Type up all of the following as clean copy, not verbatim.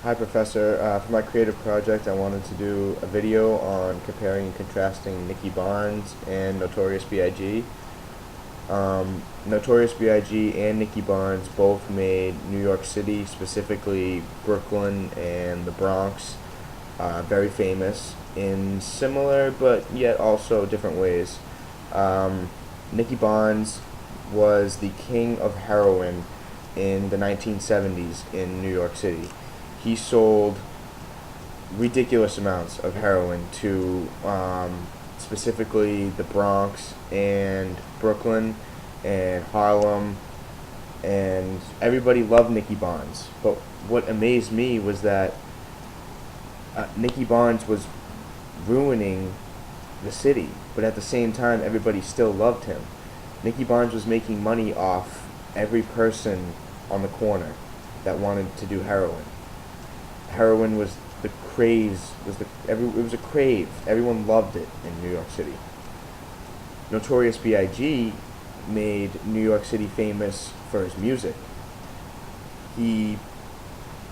Hi Professor, for my creative project I wanted to do a video on comparing and contrasting Nicky Barnes and Notorious B.I.G. Notorious B.I.G. and Nicky Barnes both made New York City, specifically Brooklyn and the Bronx, very famous in similar but yet also different ways. Nicky Barnes was the king of heroin in the 1970s in New York City. He sold ridiculous amounts of heroin to specifically the Bronx and Brooklyn and Harlem, and everybody loved Nicky Barnes. But what amazed me was that Nicky Barnes was ruining the city, but at the same time everybody still loved him. Nicky Barnes was making money off every person on the corner that wanted to do heroin. Heroin was the craze, it was a crave. Everyone loved it in New York City. Notorious B.I.G. made New York City famous for his music. He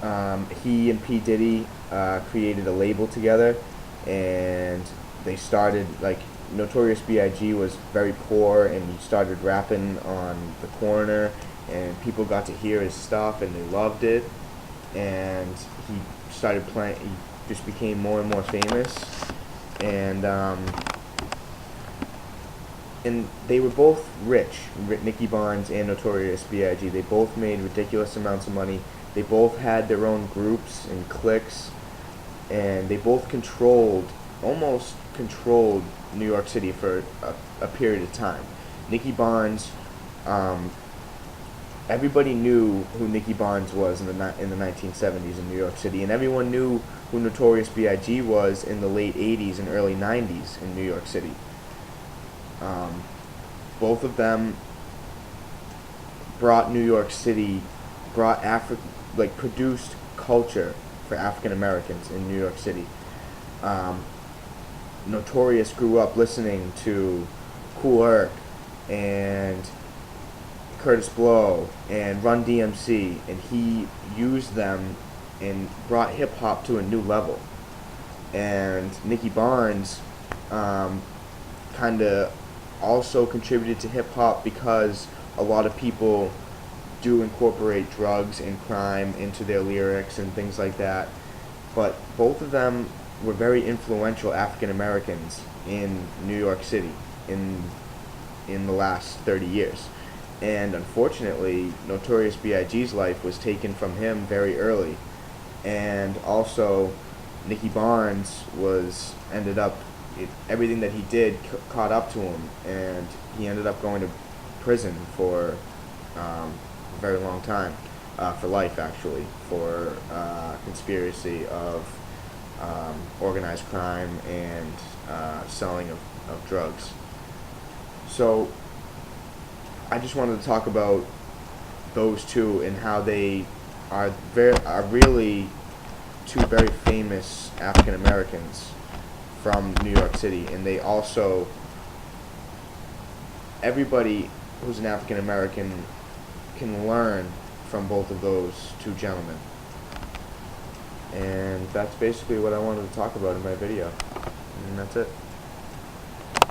and P. Diddy created a label together, and they started, like, Notorious B.I.G. was very poor, and he started rapping on the corner, and people got to hear his stuff, and they loved it, and he started playing, he just became more and more famous, and they were both rich, Nicky Barnes and Notorious B.I.G. They both made ridiculous amounts of money. They both had their own groups and cliques, and they both almost controlled New York City for a period of time. Nicky Barnes, everybody knew who Nicky Barnes was in the 1970s in New York City, and everyone knew who Notorious B.I.G. was in the late 80s and early 90s in New York City. Both of them brought New York City, produced culture for African Americans in New York City. Notorious grew up listening to Kool Herc and Curtis Blow and Run DMC, and he used them and brought hip hop to a new level. And Nicky Barnes kind of also contributed to hip hop because a lot of people do incorporate drugs and crime into their lyrics and things like that. But both of them were very influential African Americans in New York City in the last 30 years. And unfortunately, Notorious B.I.G.'s life was taken from him very early. And also, Nicky Barnes everything that he did caught up to him, and he ended up going to prison for a very long time, for life actually, for conspiracy of organized crime and selling of drugs. So I just wanted to talk about those two and how they are really two very famous African Americans from New York City, and they also, everybody who's an African American can learn from both of those two gentlemen. And that's basically what I wanted to talk about in my video, and that's it.